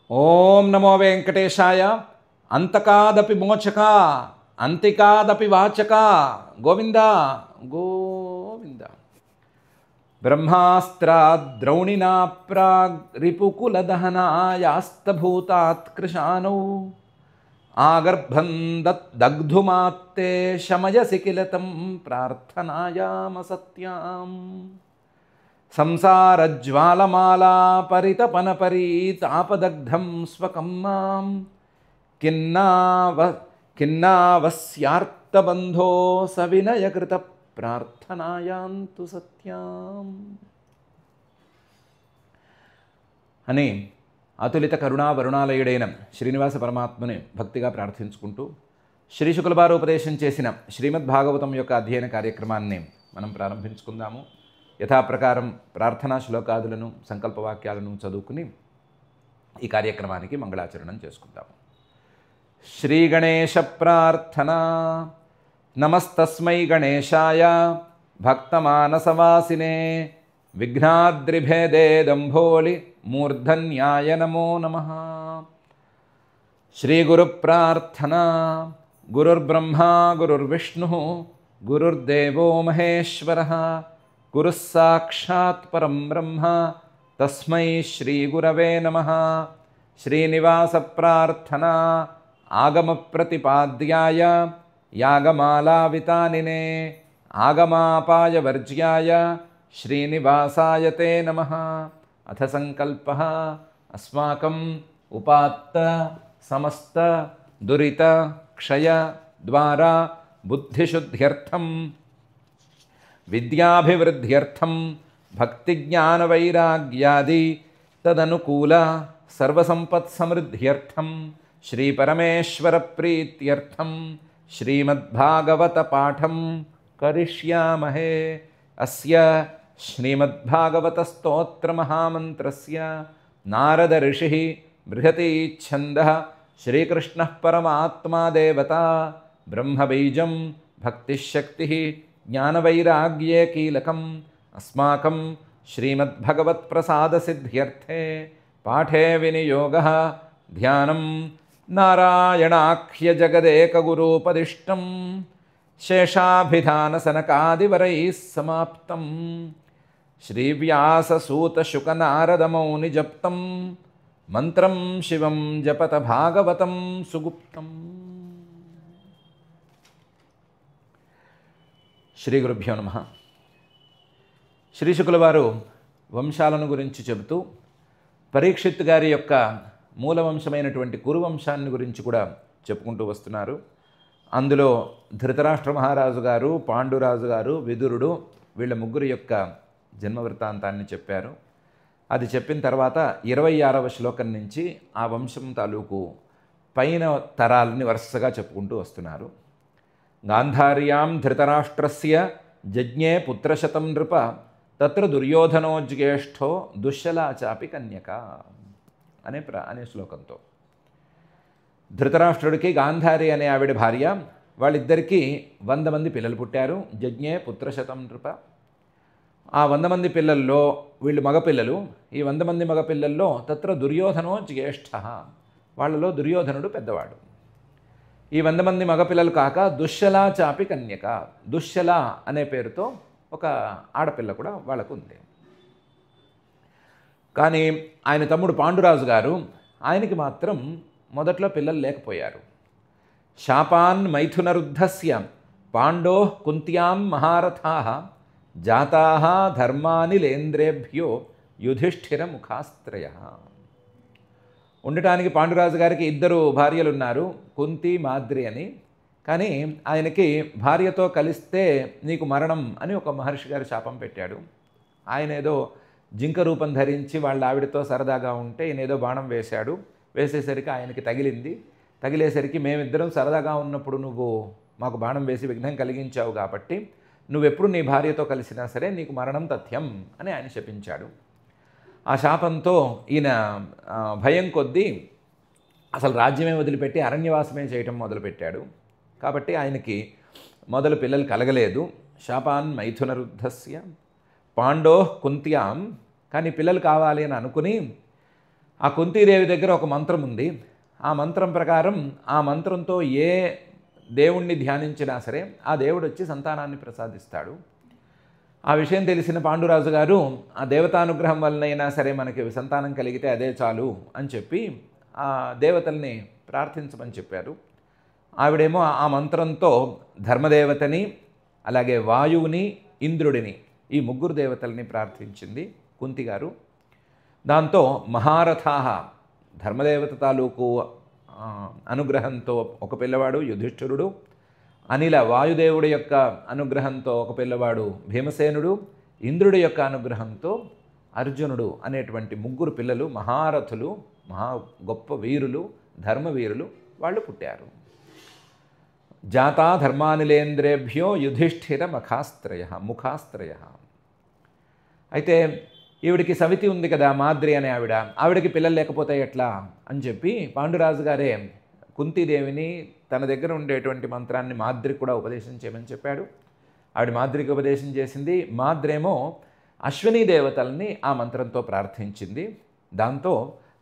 ఓం నమో వెంకటేశాయ. అంతకాదపి మోచక అంతికాదపి వాచక Govinda Govinda. బ్రహ్మాస్త్రాద్రౌణినా Prague రిపుకులదహనాయాస్తభూతాత్కృశానౌ ఆగర్భం దగ్ధుమాత్తే శమయసి కిలతం ప్రార్థనాయామ సత్యాం. సంసారజ్వాలమాలా పరితపనపరీతాపదగ్ధం స్వకం మాం కిన్నావస్యార్తబంధో సవినయకృత ప్రార్థనాయాంతు సత్యాం అని అతులిత కరుణా వరుణాలయుడైన శ్రీనివాస పరమాత్మని భక్తిగా ప్రార్థించుకుంటూ శ్రీ శుక్లవారు ఉపదేశం చేసిన శ్రీమద్భాగవతం యొక్క అధ్యయన కార్యక్రమాన్ని మనం ప్రారంభించుకుందాము. యథాప్రకారం ప్రార్థనా శ్లోకాదులను సంకల్పవాక్యాలను చదువుకుని ఈ కార్యక్రమానికి మంగళాచరణం చేసుకుందాము. శ్రీ గణేశ ప్రార్థన. నమస్తస్మై గణేశాయ భక్తమానసవాసినే విఘ్నాద్రిభేదే దంభోళి మూర్ధన్యాయ నమో నమః. శ్రీ గురు ప్రార్థన. గురుర్బ్రహ్మా గురుర్విష్ణుః గురుర్దేవో మహేశ్వరః గురుః సాక్షాత్ పరం బ్రహ్మ తస్మై శ్రీ గురవే నమః. శ్రీనివాస ప్రార్థన. ఆగమ ప్రతిపాద్యాయ యాగమాలావితానినే ఆగమాపాయ వర్జ్యాయ శ్రీనివాసాయ తే నమః. అథ సంకల్పః అస్మాకం ఉపాత్త సమస్త దురిత క్షయ ద్వారా బుద్ధిశుద్ధ్యర్థం విద్యాభివృద్ధ్యర్థం భక్తిజ్ఞానవైరాగ్యాది తదనుకూల సర్వసంపత్సమృద్ధ్యర్థం శ్రీపరమేశ్వర ప్రీత్యర్థం శ్రీమద్భాగవత పాఠం కరిష్యామహే. అస్య శ్రీమద్భాగవత స్తోత్ర మహామంత్రస్య నారద ఋషిః బృహతి ఛందః శ్రీకృష్ణః పరమాత్మా దేవతా బ్రహ్మబీజం భక్తిశక్తిః జ్ఞానవైరాగ్యే కీలకం. అస్మాకం శ్రీమద్భగవత్ప్రసాదసిద్ధ్యర్థే పాఠే వినియోగः ధ్యానం నారాయణాఖ్యజగదేకగురూపదిష్టం శేషాభిధానసనకాదివరైः సమాప్తం. శ్రీవ్యాససూతశుకనారదమౌనిజప్తం మంత్రం శివం జపత భాగవతం సుగుప్తం. శ్రీ గురుభ్యో నమః. శ్రీ శుక్లవారు వంశాలను గురించి చెబుతూ పరీక్షిత్ గారి యొక్క మూల వంశమైనటువంటి కురువంశాన్ని గురించి కూడా చెప్పుకుంటూ వస్తున్నారు. అందులో ధృతరాష్ట్ర మహారాజు గారు, పాండురాజు గారు, విదురుడు వీళ్ళ ముగ్గురు యొక్క జన్మవృత్తాంతాన్ని చెప్పారు. అది చెప్పిన తర్వాత 26వ శ్లోకం నుంచి ఆ వంశం తాలూకు పైన తరాలని వరుసగా చెప్పుకుంటూ వస్తున్నారు. గాంధార్యాం ధృతరాష్ట్రస్య జజ్ఞే పుత్రశతం నృప తత్ర దుర్యోధనో జ్యేష్ఠో దుశ్శలా చాపి కన్యక అనే శ్లోకంతో ధృతరాష్ట్రుడికి గాంధారి అనే ఆవిడ భార్య, వాళ్ళిద్దరికీ 100 మంది పిల్లలు పుట్టారు. జజ్ఞే పుత్రశతం నృప. ఆ 100 మంది పిల్లల్లో వీళ్ళు మగపిల్లలు. ఈ 100 మంది మగపిల్లల్లో తత్ర దుర్యోధనో జ్యేష్ఠ, వాళ్ళలో దుర్యోధనుడు పెద్దవాడు. ఈ 100 మంది మగపిల్లలు కాక దుశ్శలా చాపి కన్యక, దుశ్శల అనే పేరుతో ఒక ఆడపిల్ల కూడా వాళ్ళకు ఉంది. కానీ ఆయన తమ్ముడు పాండురాజు గారు, ఆయనకి మాత్రం మొదట్లో పిల్లలు లేకపోయారు. శాపాన్ మైథునరుద్ధస్య పాండో కుంత్యాం మహారథాః జాతాః ధర్మానిలేంద్రేభ్యో యుధిష్ఠిర ముఖాస్త్రయః. ఉండటానికి పాండురాజు గారికి 2 భార్యలు ఉన్నారు, కుంతి మాద్రి అని. కానీ ఆయనకి భార్యతో కలిస్తే నీకు మరణం అని ఒక మహర్షి గారు శాపం పెట్టాడు. ఆయన ఏదో జింక రూపం ధరించి వాళ్ళ ఆవిడతో సరదాగా ఉంటే ఈయనేదో బాణం వేశాడు. వేసేసరికి ఆయనకి తగిలింది. తగిలేసరికి మేమిద్దరం సరదాగా ఉన్నప్పుడు నువ్వు మాకు బాణం వేసి విఘ్నం కలిగించావు కాబట్టి నువ్వెప్పుడు నీ భార్యతో కలిసినా సరే నీకు మరణం తథ్యం అని ఆయన శపించాడు. ఆ శాపంతో ఈయన భయం కొద్దీ అసలు రాజ్యమే వదిలిపెట్టి అరణ్యవాసమే చేయటం మొదలుపెట్టాడు. కాబట్టి ఆయనకి మొదలు పిల్లలు కలగలేదు. శాపాన్ మైథునరుద్ధస్య పాండో కుంత్యాం. కానీ పిల్లలు కావాలి అని అనుకుని ఆ కుంతీదేవి దగ్గర ఒక మంత్రం ఉంది. ఆ మంత్రం ప్రకారం ఆ మంత్రంతో ఏ దేవుణ్ణి ధ్యానించినా సరే ఆ దేవుడు వచ్చి సంతానాన్ని ప్రసాదిస్తాడు. ఆ విషయం తెలిసిన పాండురాజు గారు ఆ దేవతానుగ్రహం వలనైనా సరే మనకి సంతానం కలిగితే అదే చాలు అని చెప్పి ఆ దేవతల్ని ప్రార్థించమని చెప్పారు. ఆవిడేమో ఆ మంత్రంతో ధర్మదేవతని, అలాగే వాయువుని, ఇంద్రుడిని, ఈ ముగ్గురు దేవతల్ని ప్రార్థించింది కుంతి గారు. దాంతో మహారథాహ, ధర్మదేవత తాలూకు అనుగ్రహంతో ఒక పిల్లవాడు యుధిష్ఠిరుడు, అనిల వాయుదేవుడి యొక్క అనుగ్రహంతో ఒక పిల్లవాడు భీమసేనుడు, ఇంద్రుడి యొక్క అనుగ్రహంతో అర్జునుడు అనేటువంటి ముగ్గురు పిల్లలు మహారథులు, మహా గొప్ప వీరులు, ధర్మవీరులు వాళ్ళు పుట్టారు. జాతా ధర్మానిలేంద్రేభ్యో యుధిష్ఠిర ముఖాస్త్రయ. అయితే ఈవిడికి సవితి ఉంది కదా, మాద్రి అనే ఆవిడకి పిల్లలు లేకపోతే ఎట్లా అని చెప్పి పాండురాజు గారే కుంతీదేవిని తన దగ్గర ఉండేటువంటి మంత్రాన్ని మాద్రికి కూడా ఉపదేశం చేయమని చెప్పాడు. ఆవిడ మాద్రికి ఉపదేశం చేసింది. మాద్రేమో అశ్వినీ దేవతల్ని ఆ మంత్రంతో ప్రార్థించింది. దాంతో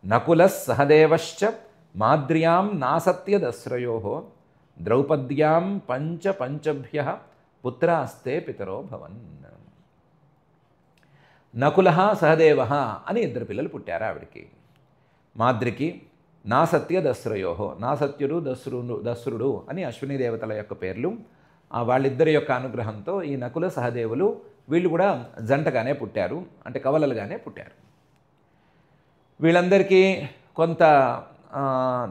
నకుల సహదేవశ్చ మాద్ర్యాం నాసత్యదశ్రయో ద్రౌపద్యాం పంచభ్య పుత్రాస్తే పితరో భవన్. నకుల సహదేవ అని ఇద్దరు పిల్లలు పుట్టారు ఆవిడికి. మాద్రికి నా సత్య దస్రయో, నా సత్యుడు దస్రుడు అని అశ్విని దేవతల యొక్క పేర్లు. వాళ్ళిద్దరి యొక్క అనుగ్రహంతో ఈ నకుల సహదేవులు వీళ్ళు కూడా జంటగానే పుట్టారు, అంటే కవలలుగానే పుట్టారు. వీళ్ళందరికీ కొంత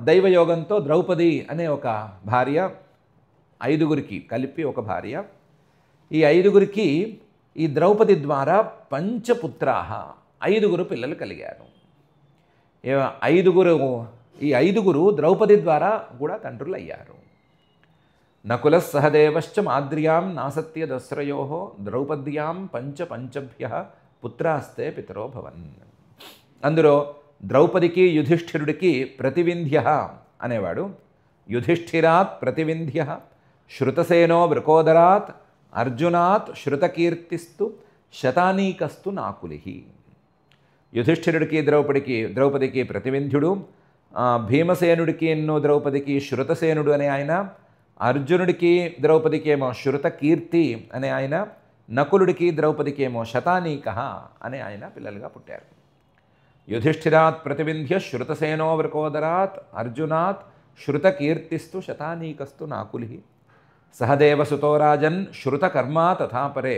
దైవయోగంతో ద్రౌపది అనే ఒక భార్య, 5గురికి కలిపి ఒక భార్య. ఈ 5గురికి ఈ ద్రౌపది ద్వారా పంచపుత్రాహ 5గురు పిల్లలు కలిగారు. ఈ 5గురు ద్రౌపది ద్వారా కూడా తండ్రులు అయ్యారు. నకుల సహదేవశ్చ మాద్ర్యాం నాసత్య దస్రయో ద్రౌపద్యాం పంచభ్య పుత్రాస్తే పితరో భవన్. అందులో ద్రౌపదికి యుధిష్ఠిరుడికి ప్రతివింధ్య అనేవాడు. యుధిష్ఠిరాత్ ప్రతివింధ్య, శృతసేనో వృకోదరాత్, అర్జునాత్ శృతకీర్తిస్తు, శతానీకస్తు నాకులి. యుధిష్ఠిరుడికి ద్రౌపదికి ప్రతివింధ్యుడు, భీమసేనుడికి ద్రౌపదికి శృతసేనుడు అనే ఆయన, అర్జునుడికి ద్రౌపదికి ఏమో శృతకీర్తి అనే ఆయన, నకులుడికి ద్రౌపదికి ఏమో శతానీక అనే ఆయన పిల్లలుగా పుట్టారు. యుధిష్ఠిరాత్ ప్రతివింధ్య, శృతసేనో వృకోదరాత్, అర్జునాత్ శృతకీర్తిస్తు, శతానీకస్తు నాకులి. సహదేవసుతో రాజన్ శృతకర్మా తథాపరే,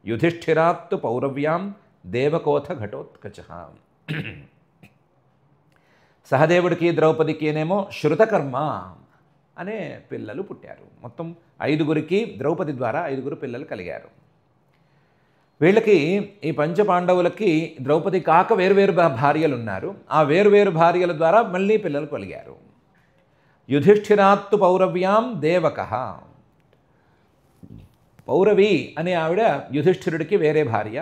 యుధిష్ఠిరాత్తు పౌరవ్యాం దేవకోథ ఘటోత్కచ. సహదేవుడికి ద్రౌపదికినేమో శృతకర్మ అనే పిల్లలు పుట్టారు. మొత్తం 5గురికి ద్రౌపది ద్వారా 5గురు పిల్లలు కలిగారు. వీళ్ళకి ఈ పంచపాండవులకి ద్రౌపది కాక వేరువేరు భార్యలు ఉన్నారు. ఆ వేరువేరు భార్యల ద్వారా మళ్ళీ పిల్లలు కలిగారు. యుధిష్ఠిరాత్తు పౌరవ్యాం దేవక. పౌరవి అనే ఆవిడ యుధిష్ఠిరుడికి వేరే భార్య.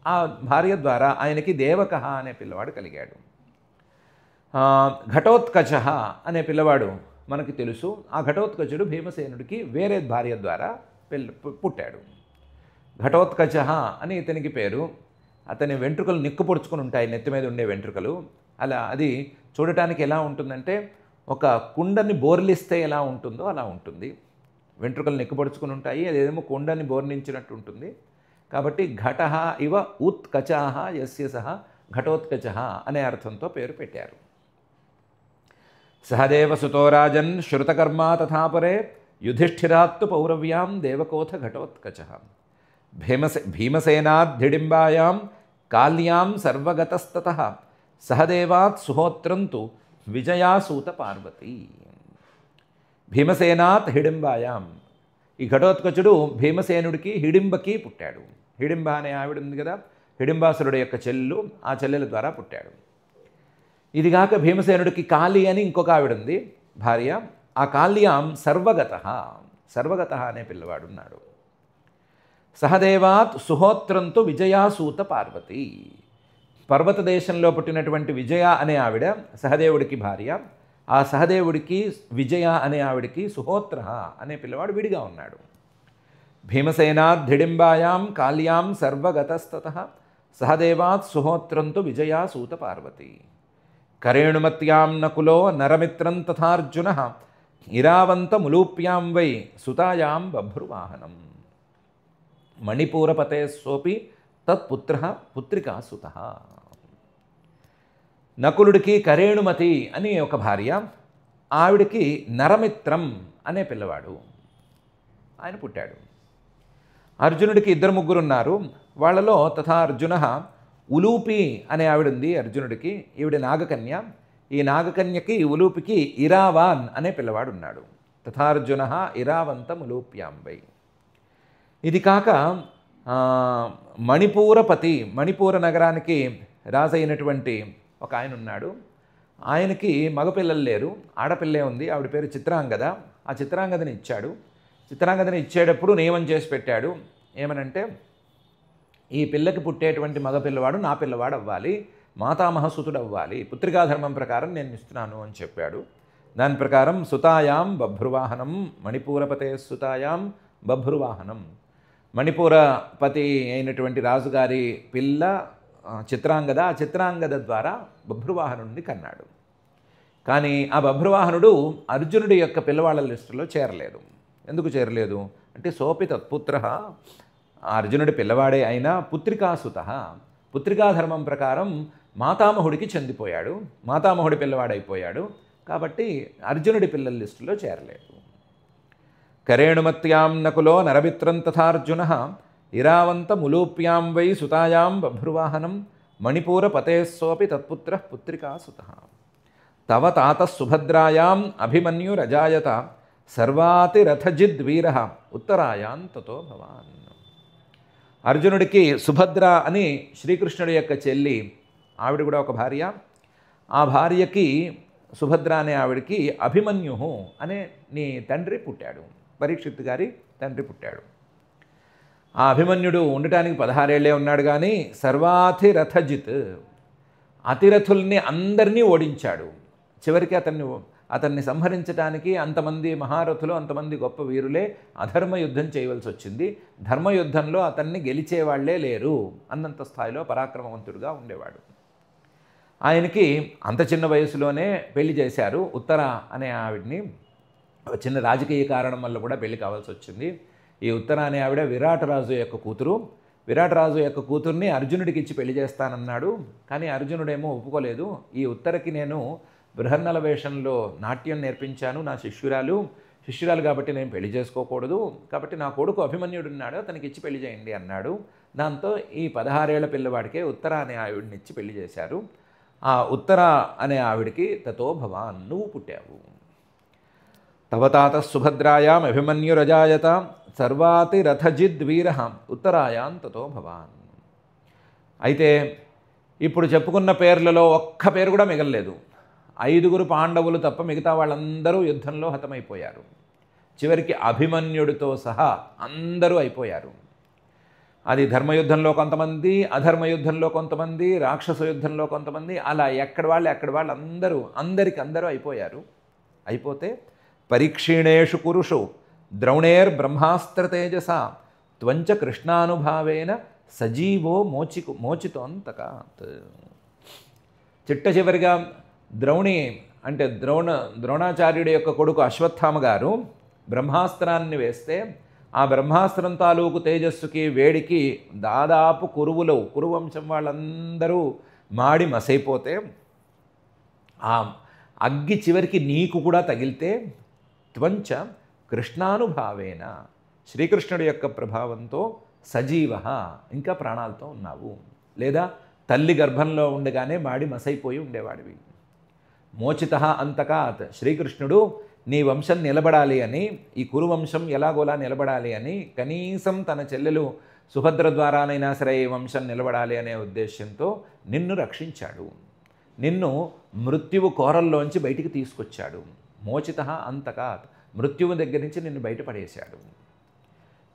ఆ భార్య ద్వారా ఆయనకి దేవక అనే పిల్లవాడు కలిగాడు. ఘటోత్కచ అనే పిల్లవాడు మనకి తెలుసు. ఆ ఘటోత్కచుడు భీమసేనుడికి వేరే భార్య ద్వారా పుట్టాడు. ఘటోత్కచ అని ఇతనికి పేరు. అతని వెంట్రుకలు నిక్కుపొడుచుకుని ఉంటాయి, నెత్తి మీద ఉండే వెంట్రుకలు. అలా అది చూడటానికి ఎలా ఉంటుందంటే ఒక కుండని బోర్లిస్తే ఎలా ఉంటుందో అలా ఉంటుంది. వెంట్రుకలు నిక్కుపొడుచుకుని ఉంటాయి, అదేమో కుండని బోర్నించినట్టు ఉంటుంది. కాబట్టి ఘట ఇవ ఉత్కచా యస్య సహ ఘటోత్కచ అనే అర్థంతో పేరు పెట్టారు. సహదేవసుతో రాజన్ శృతకర్మా తథాపరే, యుధిష్ఠిరాత్తు పౌరవ్యాం దేవకోథ ఘటోత్కచ. భీమసేనాద్ధిడింబాయాం కాల్యాం సర్వగతస్తతః, సహదేవాత్ సుహోత్రంతు విజయాసూత పార్వతీ. భీమసేనాత్ హిడింబాయాం, ఈ ఘటోత్కచుడు భీమసేనుడికి హిడింబకి పుట్టాడు. హిడింబ అనే ఆవిడ ఉంది కదా, హిడింబాసురుడు యొక్క చెల్లెలు, ఆ చెల్లెల ద్వారా పుట్టాడు. ఇదిగాక భీమసేనుడికి కాళి అని ఇంకొక ఆవిడ ఉంది భార్య. ఆ కాళ్యాం సర్వగత అనే పిల్లవాడు ఉన్నాడు. సహదేవాత్ సుహోత్రంతో విజయాసూత పార్వతి. పర్వత దేశంలో పుట్టినటువంటి విజయ అనే ఆవిడ సహదేవుడికి భార్య. ఆ సహదేవుడికి విజయ అనే ఆవిడికి సుహోత్ర అనే పిల్లవాడు విడిగా ఉన్నాడు. భీమసేనాద్ధిడింబాయాం కాళ్యాం సర్వగతస్తతః, సహదేవాత్ సుహోత్రంతో విజయాసూత పార్వతి. కరేణుమత్యాం నకులో నరమిత్రం తథార్జున ఇరావంతములూప్యాం వై సుతాయాం బభ్రువాహనం మణిపూరపతే సోపి తత్పుత్ర పుత్రికా సుత. నకులుడికి కరేణుమతి అని ఒక భార్య, ఆవిడికి నరమిత్రం అనే పిల్లవాడు ఆయన పుట్టాడు. అర్జునుడికి 2 ఉన్నారు. వాళ్ళలో తథా అర్జున ఉలూపి అనే ఆవిడుంది అర్జునుడికి, ఈవిడ నాగకన్య. ఈ నాగకన్యకి ఉలూపికి ఇరావాన్ అనే పిల్లవాడు ఉన్నాడు. తథార్జున ఇరావంతం ఉలూప్యాంబై. ఇది కాక మణిపూరపతి, మణిపూర నగరానికి రాజైనటువంటి ఒక ఆయన ఉన్నాడు. ఆయనకి మగపిల్లలు లేరు, ఆడపిల్లే ఉంది. ఆవిడ పేరు చిత్రాంగద. ఆ చిత్రాంగదని ఇచ్చాడు. చిత్రాంగదని ఇచ్చేటప్పుడు నియమం చేసి పెట్టాడు. ఏమనంటే, ఈ పిల్లకి పుట్టేటువంటి మగపిల్లవాడు నా పిల్లవాడు అవ్వాలి, మాతామహసుతుడు అవ్వాలి, పుత్రికాధర్మం ప్రకారం నేను ఇస్తున్నాను అని చెప్పాడు. దాని ప్రకారం సుతాయాం బభ్రువాహనం, మణిపూరపతే సుతాయాం బభ్రువాహనం. మణిపూరపతి అయినటువంటి రాజుగారి పిల్ల చిత్రాంగద. ఆ చిత్రాంగద ద్వారా బభ్రువాహనుడిని కన్నాడు. కానీ ఆ బభ్రువాహనుడు అర్జునుడి యొక్క పిల్లవాళ్ళ లిస్టులో చేరలేదు. ఎందుకు చేరలేదు అంటే, సోపి తత్పుత్ర, అర్జునుడి పిల్లవాడే అయినా పుత్రికాసుత, పుత్రికాధర్మం ప్రకారం మాతామహుడికి చెందిపోయాడు, మాతామహుడి పిల్లవాడైపోయాడు. కాబట్టి అర్జునుడి పిల్లల లిస్టులో చేరలేదు. కరేణుమత్యాం నకులో నరమిత్రం తథార్జున ఇరావంతములూప్యాం వై సుతాయాం బభ్రువాహనం మణిపూరపతే సోపి తత్పుత్ర పుత్రికాసుత. తవ తాత సుభద్రాయాం అభిమన్యురజాయత సర్వాతిరథజిద్వీర ఉత్తరాయాం తతో భవాన్. అర్జునుడికి సుభద్ర అని శ్రీకృష్ణుడి యొక్క చెల్లి, ఆవిడ కూడా ఒక భార్య. ఆ భార్యకి, సుభద్ర అనే ఆవిడకి అభిమన్యు అనే నీ తండ్రి పుట్టాడు, పరీక్షిత్ గారి తండ్రి పుట్టాడు. ఆ అభిమన్యుడు ఉండటానికి 16 ఏళ్లే ఉన్నాడు. కానీ సర్వాతిరథజిత్, అతిరథుల్ని అందరినీ ఓడించాడు. చివరికి అతన్ని సంహరించడానికి అంతమంది మహారథులు, అంతమంది గొప్ప వీరులే అధర్మయుద్ధం చేయవలసి వచ్చింది. ధర్మయుద్ధంలో అతన్ని గెలిచేవాళ్లే లేరు అన్నంత స్థాయిలో పరాక్రమవంతుడిగా ఉండేవాడు. ఆయనకి అంత చిన్న వయసులోనే పెళ్లి చేశారు. ఉత్తర అనే ఆవిడ్ని చిన్న రాజకీయ కారణం వల్ల కూడా పెళ్లి కావాల్సి వచ్చింది. ఈ ఉత్తర అనే ఆవిడ విరాటరాజు యొక్క కూతురు. విరాటరాజు యొక్క కూతుర్ని అర్జునుడికి ఇచ్చి పెళ్లి చేస్తానన్నాడు. కానీ అర్జునుడేమో ఒప్పుకోలేదు. ఈ ఉత్తరకి నేను బృహన్నల వేషంలో నాట్యం నేర్పించాను, నా శిష్యురాలు కాబట్టి నేను పెళ్లి చేసుకోకూడదు, కాబట్టి నా కొడుకు అభిమన్యుడు ఉన్నాడు, అతనికి ఇచ్చి పెళ్లి చేయండి అన్నాడు. దాంతో ఈ 16 ఏళ్ల పిల్లవాడికే ఉత్తర అనే ఆవిడిని ఇచ్చి పెళ్లి చేశారు. ఆ ఉత్తర అనే ఆవిడికి తతో భవాన్, నువ్వు పుట్టావు. తవ తాత సుభద్రాయాం అభిమన్యురజాయత సర్వాతిరథజిద్వీర ఉత్తరాయాం తతో భవాన్. అయితే ఇప్పుడు చెప్పుకున్న పేర్లలో ఒక్క పేరు కూడా మిగలలేదు. 5 పాండవులు తప్ప మిగతా వాళ్ళందరూ యుద్ధంలో హతమైపోయారు. చివరికి అభిమన్యుడితో సహా అందరూ అయిపోయారు. అది ధర్మయుద్ధంలో కొంతమంది, అధర్మయుద్ధంలో కొంతమంది, రాక్షస యుద్ధంలో కొంతమంది, అలా ఎక్కడ వాళ్ళు అందరూ అయిపోయారు. అయిపోతే పరీక్షీణేషు కురుషు ద్రోణేర్ బ్రహ్మాస్త్ర తేజస త్వంచ కృష్ణానుభావేన సజీవో మోచితోంతకాత్. చిట్ట చివరిగా ద్రోణి అంటే ద్రోణాచార్యుడి యొక్క కొడుకు అశ్వత్థామ గారు బ్రహ్మాస్త్రాన్ని వేస్తే ఆ బ్రహ్మాస్త్రం తాలూకు తేజస్సుకి వేడికి దాదాపు కురువంశం వాళ్ళందరూ మాడి మసైపోతే, ఆ అగ్గి చివరికి నీకు కూడా తగిలితే త్వంచ కృష్ణానుభావేన, శ్రీకృష్ణుడి యొక్క ప్రభావంతో సజీవ, ఇంకా ప్రాణాలతో ఉన్నావు, లేదా తల్లి గర్భంలో ఉండగానే మాడి మసైపోయి ఉండేవాడివి. మోచిత అంతకాత్, శ్రీకృష్ణుడు నీ వంశం నిలబడాలి అని, ఈ కురువంశం ఎలాగోలా నిలబడాలి అని, కనీసం తన చెల్లెలు సుభద్ర ద్వారానైనా సరే ఈ వంశం నిలబడాలి అనే ఉద్దేశంతో నిన్ను రక్షించాడు. నిన్ను మృత్యువు కోరల్లోంచి బయటికి తీసుకొచ్చాడు. మోచిత అంతకాత్, మృత్యువు దగ్గర నుంచి నిన్ను బయటపడేశాడు.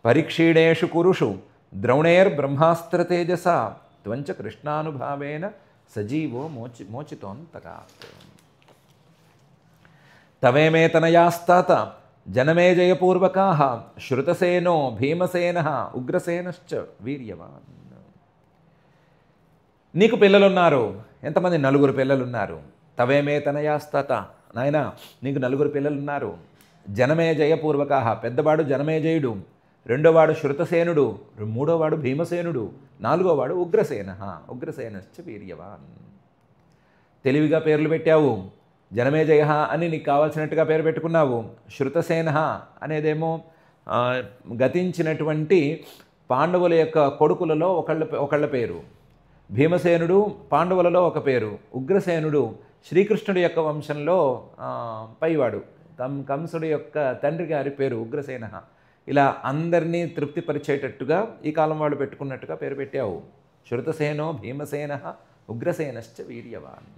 పరీక్షీణేషు కురుషు ద్రోణేర్ బ్రహ్మాస్త్ర తేజస త్వంచ కృష్ణానుభావేన సజీవో మోచితోంతకాత్. తవేమేతనయాస్తాత జనమే జయపూర్వకాః శ్రుతసేనో భీమసేనః ఉగ్రసేనశ్చ వీర్యవాన్. నీకు పిల్లలున్నారు. ఎంతమంది? 9 పిల్లలున్నారు. తవేమే తనయాస్తత, నాయన నీకు 4 పిల్లలు ఉన్నారు. జనమేజయపూర్వక, పెద్దవాడు జనమేజయుడు, రెండోవాడు శృతసేనుడు, మూడోవాడు భీమసేనుడు, నాలుగోవాడు ఉగ్రసేన. ఉగ్రసేనశ్చ వీర్యవాన్. తెలివిగా పేర్లు పెట్టావు. జనమేజయ అని నీకు కావాల్సినట్టుగా పేరు పెట్టుకున్నావు. శృతసేన అనేదేమో గతించినటువంటి పాండవుల యొక్క కొడుకులలో ఒకళ్ళ పేరు. భీమసేనుడు పాండవులలో ఒక పేరు. ఉగ్రసేనుడు శ్రీకృష్ణుడి యొక్క వంశంలో పైవాడు. కంసుడి యొక్క తండ్రి గారి పేరు ఉగ్రసేన. ఇలా అందరినీ తృప్తిపరిచేటట్టుగా ఈ కాలం వాళ్ళు పెట్టుకున్నట్టుగా పేరు పెట్టావు. శృతసేనో భీమసేన ఉగ్రసేనశ్చ వీర్యవాన్.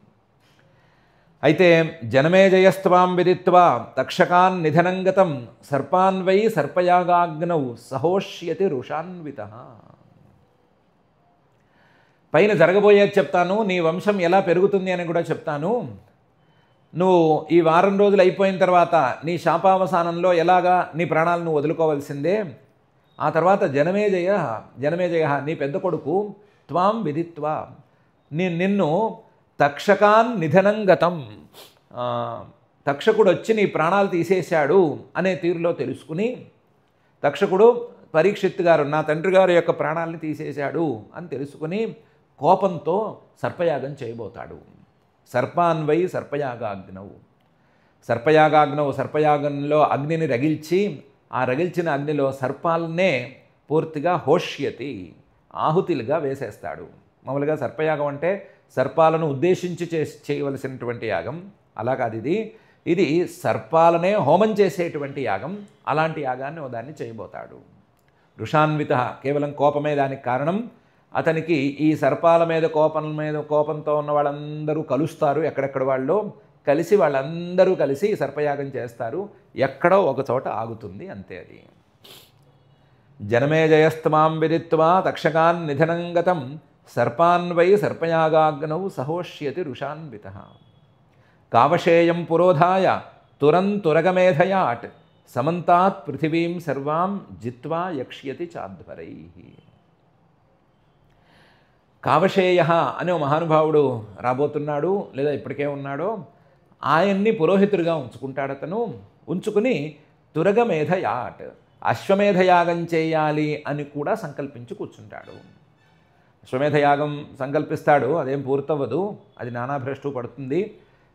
అయితే జనమేజయస్త్వాం విదిత్వా తక్షకాన్ నిధనంగతం సర్పాన్ వై సర్పయాగాగ్నౌ సహోష్యతి రుషాన్విత. పైన జరగబోయేది చెప్తాను, నీ వంశం ఎలా పెరుగుతుంది అని కూడా చెప్తాను. నువ్వు ఈ వారం రోజులు అయిపోయిన తర్వాత నీ శాపావసానంలో ఎలాగా నీ ప్రాణాలను వదులుకోవాల్సిందే. ఆ తర్వాత జనమేజయ నీ పెద్ద కొడుకు త్వాం విదిత్వా నిన్ను తక్షకాన్ నిధనంగతం, తక్షకుడు వచ్చి నీ ప్రాణాలు తీసేశాడు అనే తీరులో తెలుసుకుని, తక్షకుడు పరీక్షిత్ గారు నా తండ్రి గారి యొక్క ప్రాణాలని తీసేశాడు అని తెలుసుకుని కోపంతో సర్పయాగం చేయబోతాడు. సర్పాన్వై సర్పయాగాగ్నవు, సర్పయాగంలో అగ్నిని రగిల్చి ఆ రగిల్చిన అగ్నిలో సర్పాలనే పూర్తిగా హోష్యతి ఆహుతిలుగా వేసేస్తాడు. మామూలుగా సర్పయాగం అంటే సర్పాలను ఉద్దేశించి చేయవలసినటువంటి యాగం. అలా కాదు, ఇది సర్పాలనే హోమం చేసేటువంటి యాగం. అలాంటి యాగాన్ని దాన్ని చేయబోతాడు. రుషాన్విత, కేవలం కోపమే దానికి కారణం. అతనికి ఈ సర్పాల మీద కోపంతో ఉన్న వాళ్ళందరూ కలుస్తారు. ఎక్కడెక్కడ వాళ్ళు కలిసి వాళ్ళందరూ కలిసి సర్పయాగం చేస్తారు. ఎక్కడో ఒక చోట ఆగుతుంది, అంతే. అది జనమేజయస్తమాం విదిత్వా తక్షకాన్ నిధనంగతం సర్పాన్వై సర్పయాగాగ్నౌ సహోష్యతి రుషాన్విత. కావశేయం పురోధాయ తురగమేధయాట్ సమంతాత్ పృథివీం సర్వాం జిత్వా యక్ష్యతి చాధ్వరై. కావశేయ అనే మహానుభావుడు రాబోతున్నాడు, లేదా ఇప్పటికే ఉన్నాడో. ఆయన్ని పురోహితుడిగా ఉంచుకుంటాడు అతను. ఉంచుకుని తురగమేధయాట్, అశ్వమేధయాగం చేయాలి అని కూడా సంకల్పించి కూర్చుంటాడు. అశ్వమేధయాగం సంకల్పిస్తాడు, అదేం పూర్తవ్వదు, అది నానాభ్రష్టు పడుతుంది,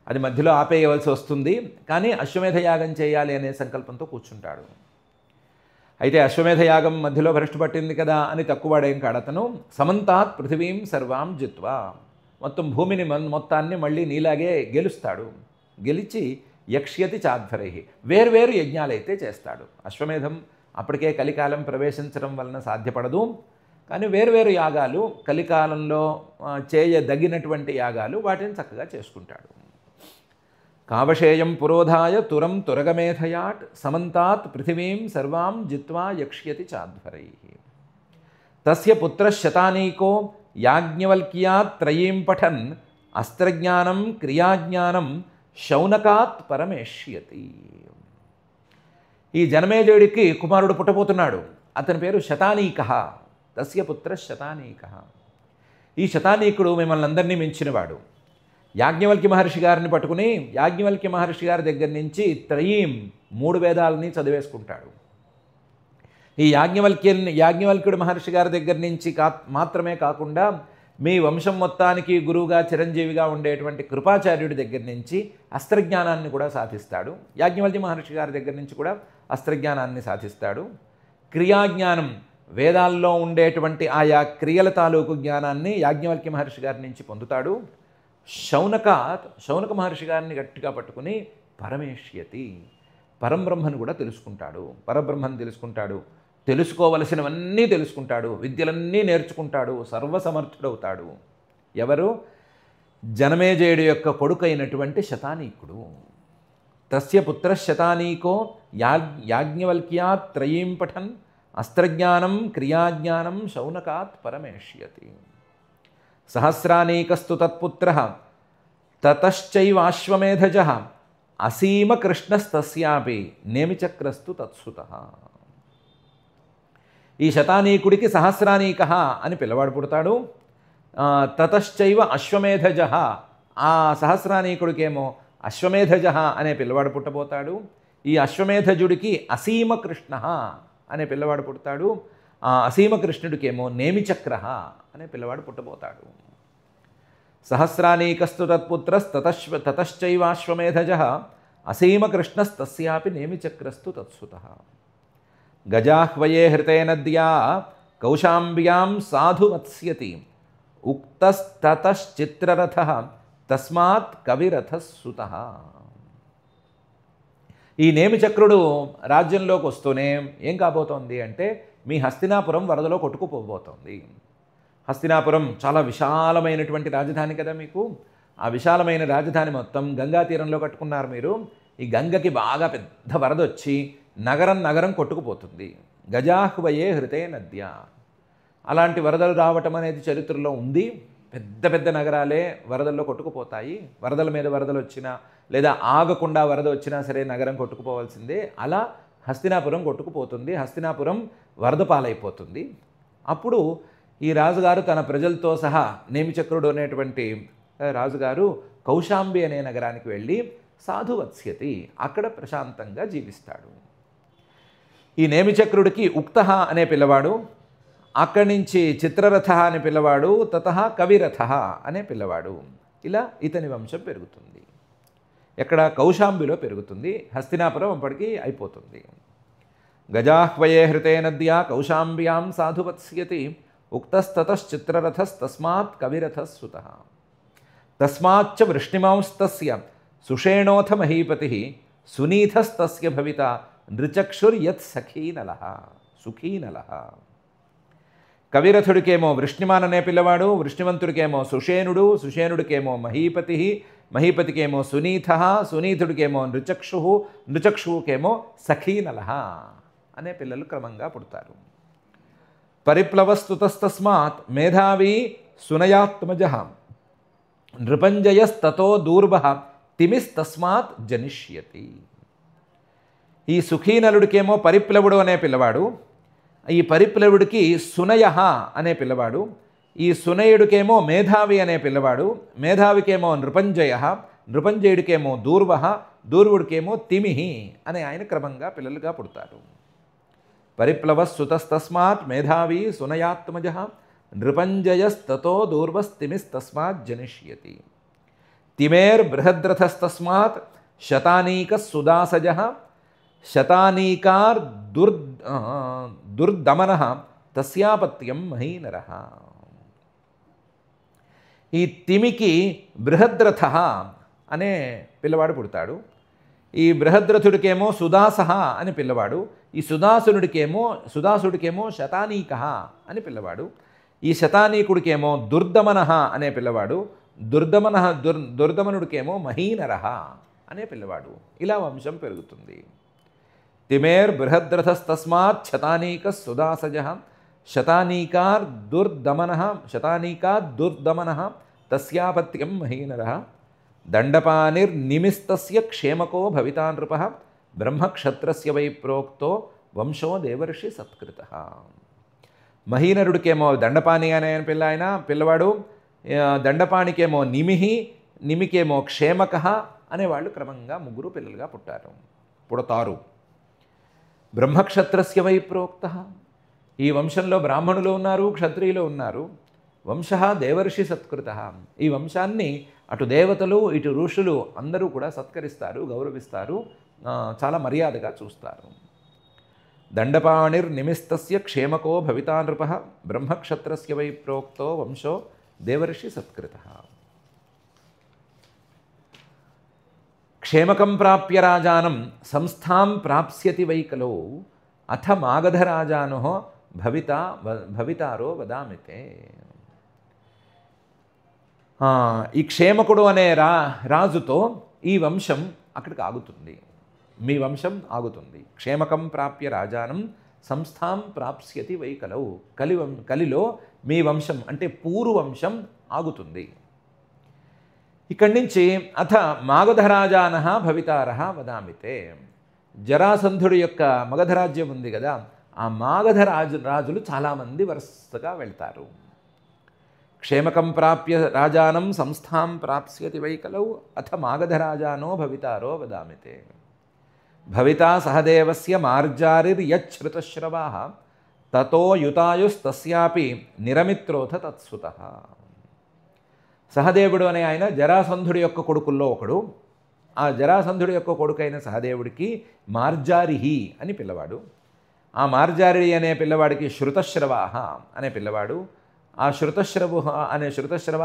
అది మధ్యలో ఆపేయవలసి వస్తుంది. కానీ అశ్వమేధయాగం చేయాలి అనే సంకల్పంతో కూర్చుంటాడు. అయితే అశ్వమేధయాగం మధ్యలో భ్రష్టు పట్టింది కదా అని తక్కువడేం కాడతను. సమంతాత్ పృథివీం సర్వాం జిత్వా, మొత్తం భూమిని మొత్తాన్ని మళ్ళీ నీలాగే గెలుస్తాడు. గెలిచి యక్ష్యతి చాధ్వరై, వేర్వేరు యజ్ఞాలైతే చేస్తాడు. అశ్వమేధం అప్పటికే కలికాలం ప్రవేశించడం వలన సాధ్యపడదు. కానీ వేర్వేరు యాగాలు, కలికాలంలో చేయదగినటువంటి యాగాలు, వాటిని చక్కగా చేసుకుంటాడు. కావశేయం పురోధాయ తురగమేధయాట్ సమంతాత్ పృథివీం సర్వాం జిత్వా యక్ష్యతి చాధ్వరై. తస్య పుత్రశతానీకో యాజ్ఞవల్క్యాత్ త్రయీం పఠన్ అస్త్రజ్ఞానం క్రియాజ్ఞానం శౌనకాత్ పరమేష్యతి. ఈ జనమేజయుడికి కుమారుడు పుట్టబోతున్నాడు. అతని పేరు శతానీక. తస్య పుత్ర శతానీక. ఈ శతానీకుడు మిమ్మల్ని అందరినీ మించినవాడు. యాజ్ఞవల్క్య మహర్షి గారిని పట్టుకుని యాజ్ఞవల్క్య మహర్షి గారి దగ్గర నుంచి త్రయీం 3 వేదాలని చదివేసుకుంటాడు. ఈ యాజ్ఞవల్క్యుడు మహర్షి గారి దగ్గర నుంచి మాత్రమే కాకుండా మీ వంశం మొత్తానికి గురువుగా చిరంజీవిగా ఉండేటువంటి కృపాచార్యుడి దగ్గర నుంచి అస్త్రజ్ఞానాన్ని కూడా సాధిస్తాడు. యాజ్ఞవల్క్య మహర్షి గారి దగ్గర నుంచి కూడా అస్త్రజ్ఞానాన్ని సాధిస్తాడు. క్రియాజ్ఞానం, వేదాల్లో ఉండేటువంటి ఆయా క్రియల తాలూకు జ్ఞానాన్ని యాజ్ఞవల్క్య మహర్షి గారి నుంచి పొందుతాడు. శౌనక మహర్షి గారిని గట్టిగా పట్టుకుని పరమేష్యతి, పరంబ్రహ్మను కూడా తెలుసుకుంటాడు. పరబ్రహ్మను తెలుసుకుంటాడు, తెలుసుకోవలసినవన్నీ తెలుసుకుంటాడు, విద్యలన్నీ నేర్చుకుంటాడు, సర్వసమర్థుడవుతాడు. ఎవరు? జనమేజయుడి యొక్క కొడుకైనటువంటి శతానీకుడు. తస్య పుత్ర శతానీకో యాజ్ఞవల్క్యాత్ త్రయీం పఠన్ అస్త్రజ్ఞానం క్రియాజ్ఞానం శౌనకాత్ పరమేష్యతి. సహస్రానీకస్తు తత్పుత్రః తతశ్చైవాశ్వమేధజః అసీమకృష్ణస్తస్యాపి నేమిచక్రస్తు తత్సుతః. ఈ శతానీకుడికి సహస్రానీక అని పిల్లవాడు పుడతాడు. తతశ్చైవ అశ్వమేధజః, ఆ సహస్రానీకుడికేమో అశ్వమేధజ అనే పిల్లవాడు పుట్టబోతాడు. ఈ అశ్వమేధజుడికి అసీమ కృష్ణ అనే పిల్లవాడు పుడతాడు. ఆ అసీమ కృష్ణుడికేమో నేమిచక్ర అనే పిల్లవాడు పుట్టబోతాడు. సహస్రానీకస్తు తతశ్చైవాశ్వమేధజ అసీమకృష్ణస్తస్యాపి నేమిచక్రస్తు తత్సుతః. గజాహ్వయే హృతే నద్యా కౌశాంబ్యాం సాధువత్స్యతి ఉక్తస్తతశ్చిత్రరథః తస్మాత్ కవిరథః సుతః. ఈ నేమిచక్రుడు రాజ్యంలోకి వస్తూనే ఏం కాబోతోంది అంటే మీ హస్తినాపురం వరదలో కొట్టుకుపోబోతోంది. హస్తినాపురం చాలా విశాలమైనటువంటి రాజధాని కదా మీకు. ఆ విశాలమైన రాజధాని మొత్తం గంగా తీరంలో కట్టుకున్నారు మీరు. ఈ గంగకి బాగా పెద్ద వరద వచ్చి నగరం కొట్టుకుపోతుంది. గజాహ్వయే హృతే నద్య. అలాంటి వరదలు రావటం అనేది చరిత్రలో ఉంది. పెద్ద పెద్ద నగరాలే వరదల్లో కొట్టుకుపోతాయి. వరదల మీద వరదలు వచ్చినా లేదా ఆగకుండా వరద వచ్చినా సరే నగరం కొట్టుకుపోవాల్సిందే. అలా హస్తినాపురం కొట్టుకుపోతుంది. హస్తినాపురం వరద పాలైపోతుంది. అప్పుడు ఈ రాజుగారు తన ప్రజలతో సహా నేమిచక్రుడు అనేటువంటి రాజుగారు కౌశాంబి అనే నగరానికి వెళ్ళి సాధువత్స్యతి, అక్కడ ప్రశాంతంగా జీవిస్తాడు. ఈ నేమిచక్రుడికి ఉక్త అనే పిల్లవాడు, అక్కడి నుంచి చిత్రరథ అనే పిల్లవాడు, తతః కవిరథ అనే పిల్లవాడు. ఇలా ఇతని వంశం పెరుగుతుంది. ఎక్కడ? కౌశాంబిలో పెరుగుతుంది. హస్తినాపురం అప్పటికి అయిపోతుంది. గజాహ్వయే హృతే నద్యా కౌశాంబ్యాం సాధువత్స్యతి ఉక్తస్తతశ్చిత్రరథస్తస్మాత్ కవిరథః సుతః. తస్మాచ్చ వృష్ణిమాంస్తస్య సుషేణోథ మహీపతిః సునీథస్తస్య భవిత నృచక్షుర్యత్ సఖీనలః సుఖీనలః. కవిరథుడికేమో వృష్ణిమాన్ అనే పిల్లవాడు, వృష్ణివంతుడికేమో సుషేణుడు, సుషేణుడికేమో మహీపతి, మహీపతికేమో సునీథః, సునీథుడికేమో నృచక్షు, నృచక్షువుకేమో సఖీనలః అనే పిల్లలు క్రమంగా పుడతారు. పరిప్లవస్తుతస్తస్మాత్ మేధావి సునయాత్మజః నృపంజయస్తతో దూర్భః తిమిస్తస్మాత్ జనిష్యతి. ఈ సుఖీనలుడికేమో పరిప్లవుడు అనే పిల్లవాడు, ఈ పరిప్లవుడికి సునయ అనే పిల్లవాడు, ఈ సునయుడికేమో మేధావి అనే పిల్లవాడు, మేధావికేమో నృపంజయ, నృపంజయుడికేమో దూర్వః, దూర్వుడికేమో తిమిహి అనే ఆయన క్రమంగా పిల్లలుగా పుడతారు. పరిప్లవస్సుతస్తస్మాత్ మేధావి సునయాత్మజ నృపంజయస్తతో దూర్వస్తిమిస్తస్మాత్ జనిష్యతి. తిమేర్ బృహద్రథస్తస్మాత్ శతానీకస్సుదాసజ శతానీకార్ దుర్దమనః తస్యాపత్యం మహీనరః. ఈ తిమికి బృహద్రథ అనే పిల్లవాడు పుడతాడు. ఈ బృహద్రథుడికేమో సుదాసః అని పిల్లవాడు, ఈ సుదాసుడికేమో శతానీకః అని పిల్లవాడు, ఈ శతానీకుడికేమో దుర్దమనః అనే పిల్లవాడు, దుర్దమనుడికేమో మహీనరః అనే పిల్లవాడు. ఇలా వంశం పెరుగుతుంది. తిమేర్ బృహద్రథస్తస్మాత్ శతానీక సుదాసజ శతానీకార్ దుర్దమనః తస్యాపత్యం మహీనరః. దండపానిర్నిమిస్తస్య క్షేమకో భవితా నృపః బ్రహ్మక్షత్రస్య వై ప్రోక్తో వంశో దేవర్షి సత్కృతః. మహీనరుడికేమో దండపాణి అనే పిల్లవాడు, దండపాణికేమో నిమికేమో క్షేమకః అనేవాళ్ళు క్రమంగా ముగ్గురు పిల్లలుగా పుడతారు. బ్రహ్మక్షత్రస్య వై ప్రోక్తః. ఈ వంశంలో బ్రాహ్మణులు ఉన్నారు, క్షత్రియులు ఉన్నారు. వంశః దేవర్షి సత్కృతః. ఈ వంశాన్ని అటు దేవతలు ఇటు ఋషులు అందరూ కూడా సత్కరిస్తారు, గౌరవిస్తారు, చాలా మర్యాదగా చూస్తారు. దండపాణిర్నిమిస్తస్య క్షేమకో భవితా నృపః బ్రహ్మక్షత్రస్య వై ప్రోక్తో వంశో దేవర్షి సత్కృతః. క్షేమకం ప్రాప్య రాజానం సంస్థాం ప్రాప్స్యతి వై కలో అథ మాగధరాజానో భవితారో వదామితే. ఈ క్షేమకుడు అనే రాజుతో ఈ వంశం అక్కడికి ఆగుతుంది, మీ వంశం ఆగుతుంది. క్షేమకం ప్రాప్య రాజానం సంస్థాం ప్రాప్స్యతి వై కలౌ. కలిలో మీ వంశం అంటే పూర్వవంశం ఆగుతుంది. ఇక్కడి నుంచి అథ మాగధరాజానః భవితారః వదామితే. జరాసంధుడి యొక్క మగధరాజ్యం ఉంది కదా, ఆ మాగధ రాజులు చాలామంది వరుసగా వెళ్తారు. క్షేమకం ప్రాప్య రాజానం సంస్థాం ప్రాప్స్యతి వైకలౌ అథ మాగధరాజానో భవితారో వదామితే. భవితా సహదేవస్య మార్జారిర్యచ్ఛృతశ్రవాః తతో యుతాయుస్తస్యాపి నిరమిత్రోథ తత్సుతః. సహదేవుడు అనే ఆయన జరాసంధుడి యొక్క కొడుకుల్లో ఒకడు. ఆ జరాసంధుడి యొక్క కొడుకైన సహదేవుడికి మార్జారిహి అని పిల్లవాడు. ఆ మార్జారి అనే పిల్లవాడికి శృతశ్రవాహ అనే పిల్లవాడు. ఆ శృతశ్రవ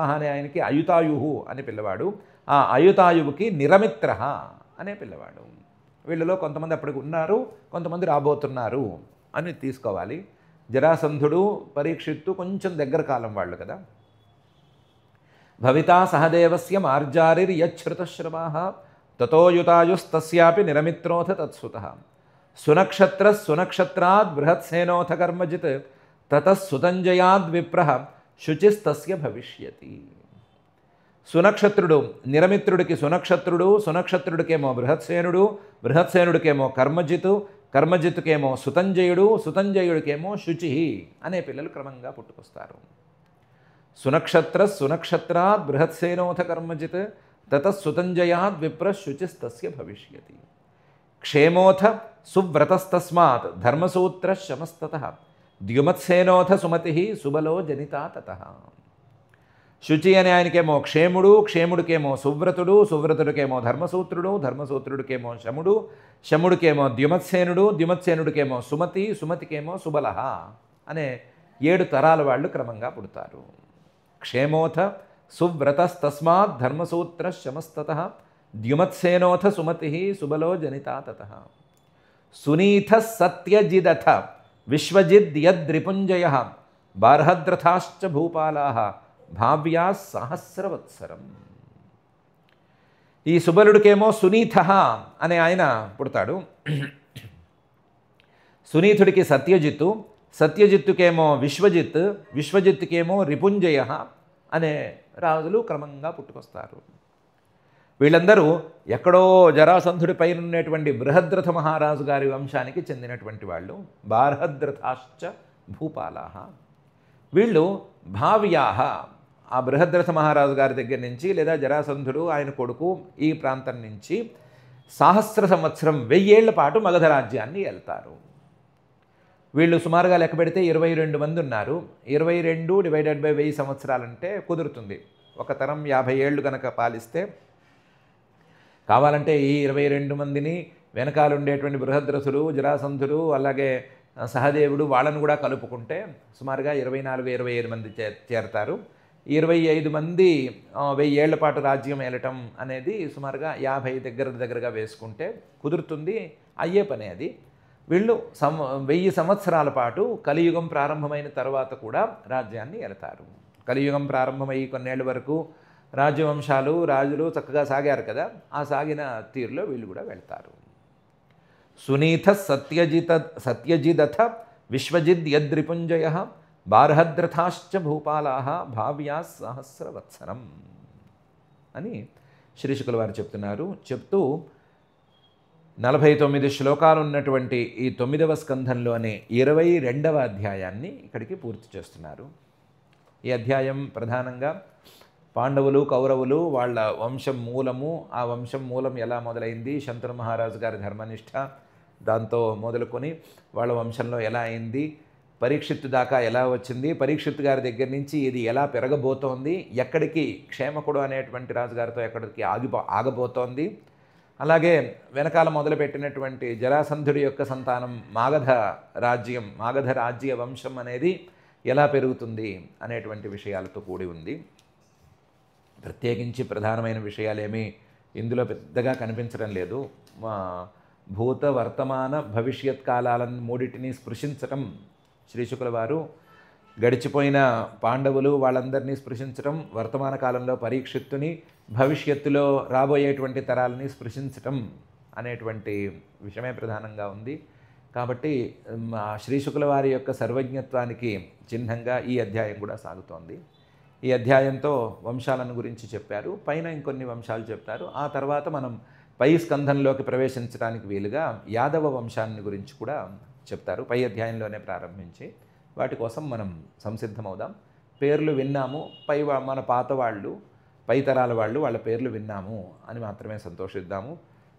అనే ఆయనకి అయుతాయుహు అని పిల్లవాడు. ఆ అయుతాయువుకి నిరమిత్ర అనే పిల్లవాడు. వీళ్ళలో కొంతమంది అప్పటికి ఉన్నారు, కొంతమంది రాబోతున్నారు అని తీసుకోవాలి. జరాసంధుడు, పరీక్షిత్తు కొంచెం దగ్గర కాలం వాళ్ళు కదా. భవితా సహదేవస్య మార్జారిర్యచ్ఛృతశ్రవాః తతో యుతాయుస్తస్యాపి నిరమిత్రోథ తత్సుతః. సునక్షత్రాద్ బృహత్సేనోథ కర్మజిత్ తతః సుతంజయాద్ విప్రః శుచిస్తస్య భవిష్యతి. సునక్షత్రుడు నిరమిత్రుడికి సునక్షత్రుడు, సునక్షత్రుడికేమో బృహత్సేనుడు, బృహత్సేనుడికేమో కర్మజితు, కర్మజితుకేమో సుతంజయుడు, సుతంజయుడికేమో శుచి అనే పిల్లలు క్రమంగా పుట్టుకొస్తారు. సునక్షత్రాద్ బృహత్సేనోథ కర్మజిత్ తతః సుతంజయాద్ విప్ర శుచిస్తస్య భవిష్యతి. క్షేమోథ సువ్రతస్తస్మాత్ ధర్మసూత్ర శమస్తతః ద్యుమత్సేనోథ సుమతి సుబలో జనితా తతః. శుచి అనే ఆయనకేమో క్షేముడు, క్షేముడికేమో సువ్రతుడు, సువ్రతుడికేమో ధర్మసూత్రుడు, ధర్మసూత్రుడికేమో శముడు, శముడికేమో ద్యుమత్సేనుడు, ద్యుమత్సేనుడికేమో సుమతి, సుమతికేమో సుబలః అనే 7 తరాల వాళ్ళు క్రమంగా పుడతారు. క్షేమోథ సువ్రతస్తస్మాత్ ధర్మసూత్ర శమస్తతః ద్యుమత్సేనోథ సుమతి సుబలో జనితా తతః. సునీథ సత్యజిదథ విశ్వజిద్యద్రిపుంజయః బార్హద్రథాశ్చ భూపాలాః భావ్యా సహస్రవత్సరం. ఈ సుబలుడికేమో సునీథ అనే ఆయన పుడతాడు. సునీతుడికి సత్యజిత్తు, సత్యజిత్తుకేమో విశ్వజిత్, విశ్వజిత్తుకేమో రిపుంజయ అనే రాజులు క్రమంగా పుట్టుకొస్తారు. వీళ్ళందరూ ఎక్కడో జరాసంధుడి పైన ఉన్నటువంటి బృహద్రథ మహారాజు గారి వంశానికి చెందినటువంటి వాళ్ళు. బార్హద్రథాశ్చ భూపాలాః. వీళ్ళు భావ్యాః ఆ బృహద్రథ మహారాజు గారి దగ్గర నుంచి లేదా జరాసంధుడు ఆయన కొడుకు ఈ ప్రాంతం నుంచి సహస్ర సంవత్సరం 1000 ఏళ్ల పాటు మగధ రాజ్యాన్ని వెళ్తారు. వీళ్ళు సుమారుగా లెక్క పెడితే 22 మంది ఉన్నారు. 22 డివైడెడ్ బై 1000 సంవత్సరాలంటే కుదురుతుంది. ఒక తరం 50 ఏళ్ళు కనుక పాలిస్తే కావాలంటే ఈ 22 మందిని వెనకాల ఉండేటువంటి బృహద్రథుడు, జరాసంధుడు, అలాగే సహదేవుడు వాళ్ళను కూడా కలుపుకుంటే సుమారుగా 24-25 మంది చేరతారు. 25 మంది 1000 ఏళ్ల పాటు రాజ్యం ఏలటం అనేది సుమారుగా 50 దగ్గరగా వేసుకుంటే కుదురుతుంది, అయ్యే పని అది. వీళ్ళు 1000 సంవత్సరాల పాటు కలియుగం ప్రారంభమైన తర్వాత కూడా రాజ్యాన్ని ఏలతారు. కలియుగం ప్రారంభమై కొన్నేళ్ల వరకు రాజవంశాలు, రాజులు చక్కగా సాగారు కదా. ఆ సాగిన తీరులో వీళ్ళు కూడా వెళ్తారు. సునీథ సత్యజిదథ విశ్వజిద్యద్రిపుంజయ బార్హద్రథాశ్చ భూపాలాః భావ్యా సహస్రవత్సరం అని శ్రీశుకుల వారు చెప్తున్నారు. చెప్తూ 49 శ్లోకాలు ఉన్నటువంటి ఈ 9వ స్కంధంలోని 22వ అధ్యాయాన్ని ఇక్కడికి పూర్తి చేస్తున్నారు. ఈ అధ్యాయం ప్రధానంగా పాండవులు, కౌరవులు, వాళ్ళ వంశం మూలము, ఆ వంశం మూలం ఎలా మొదలైంది, శంతను మహారాజు గారి ధర్మనిష్ట దాంతో మొదలుకొని వాళ్ళ వంశంలో ఎలా అయింది, పరీక్షిత్తు దాకా ఎలా వచ్చింది, పరీక్షిత్తు గారి దగ్గర నుంచి ఇది ఎలా పెరగబోతోంది, ఎక్కడికి క్షేమకుడు అనేటువంటి రాజుగారితో ఎక్కడికి ఆగబోతోంది, అలాగే వెనకాల మొదలుపెట్టినటువంటి జరాసంధుడి యొక్క సంతానం మాగధ రాజ్య వంశం అనేది ఎలా పెరుగుతుంది అనేటువంటి విషయాలతో కూడి ఉంది. ప్రత్యేకించి ప్రధానమైన విషయాలేమీ ఇందులో పెద్దగా కనిపించడం లేదు. భూత వర్తమాన భవిష్యత్ కాలాలను మూడింటిని స్పృశించటం శ్రీశుకుల వారు గడిచిపోయిన పాండవులు వాళ్ళందరినీ స్పృశించటం, వర్తమాన కాలంలో పరీక్షిత్తుని, భవిష్యత్తులో రాబోయేటువంటి తరాలని స్పృశించటం అనేటువంటి విషయమే ప్రధానంగా ఉంది. కాబట్టి శ్రీశుకుల వారి యొక్క సర్వజ్ఞత్వానికి చిహ్నంగా ఈ అధ్యాయం కూడా సాగుతోంది. ఈ అధ్యాయంతో వంశాలను గురించి చెప్పారు. పైన ఇంకొన్ని వంశాలు చెప్తారు. ఆ తర్వాత మనం పై స్కంధంలోకి ప్రవేశించడానికి వీలుగా యాదవ వంశాన్ని గురించి కూడా చెప్తారు. పై అధ్యాయంలోనే ప్రారంభించి వాటి కోసం మనం సంసిద్ధమవుదాం. పేర్లు విన్నాము, మన పాత వాళ్ళు, పై తరాల వాళ్ళు, వాళ్ళ పేర్లు విన్నాము అని మాత్రమే సంతోషిద్దాము.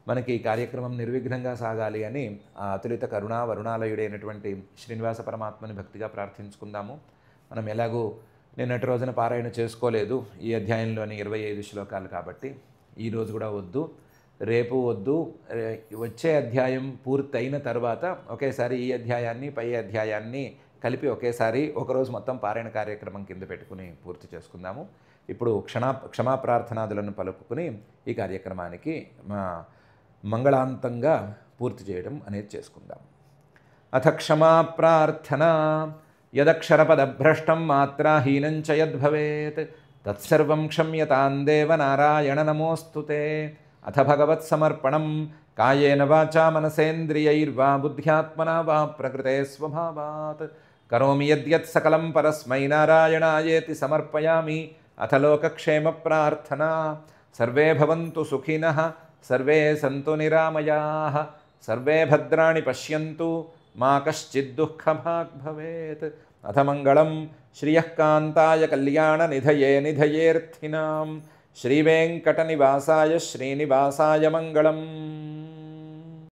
మనకి ఈ కార్యక్రమం నిర్విఘ్నంగా సాగాలి అని ఆ అతులిత కరుణా వరుణాలయుడైనటువంటి శ్రీనివాస పరమాత్మని భక్తిగా ప్రార్థించుకుందాము. మనం ఎలాగూ నిన్నటి రోజున పారాయణ చేసుకోలేదు ఈ అధ్యాయంలోని 25 శ్లోకాలు కాబట్టి ఈరోజు కూడా వద్దు, రేపు వద్దు. వచ్చే అధ్యాయం పూర్తయిన తర్వాత ఒకేసారి ఈ అధ్యాయాన్ని పై అధ్యాయాన్ని కలిపి ఒకేసారి ఒకరోజు మొత్తం పారాయణ కార్యక్రమం కింద పెట్టుకుని పూర్తి చేసుకుందాము. ఇప్పుడు క్షమాప్రార్థనాదులను పలుకుని ఈ కార్యక్రమానికి మంగళాంతంగా పూర్తి చేయడం అనేది చేసుకుందాం. అథ క్షమాప్రార్థన. యదక్షరపదభ్రష్టం మాత్రాహీనం చ యద్భవేత్ తత్సర్వం క్షమ్యతాం దేవ నారాయణ నమోస్తుతే. అథ భగవత్సమర్పణం కాయేన వాచా మనసేంద్రియైర్వా బుద్ధ్యాత్మనా వా ప్రకృతే స్వభావాత్ కరోమి యద్యత్ సకలం పరస్మై నారాయణాయేతి సమర్పయామి. అథ లోకక్షేమ ప్రార్థనా. సర్వే భవంతు సుఖినః, సర్వే సంతు నిరామయాః, సర్వే భద్రాణి పశ్యంతు, మా కశ్చిద్ దుఃఖభాగ్ భవేత్. అథ మంగళం శ్రియః కాంతాయ కళ్యాణ నిధయే నిధయేర్థినాం శ్రీవేంకటనివాసాయ శ్రీనివాసాయ మంగళం.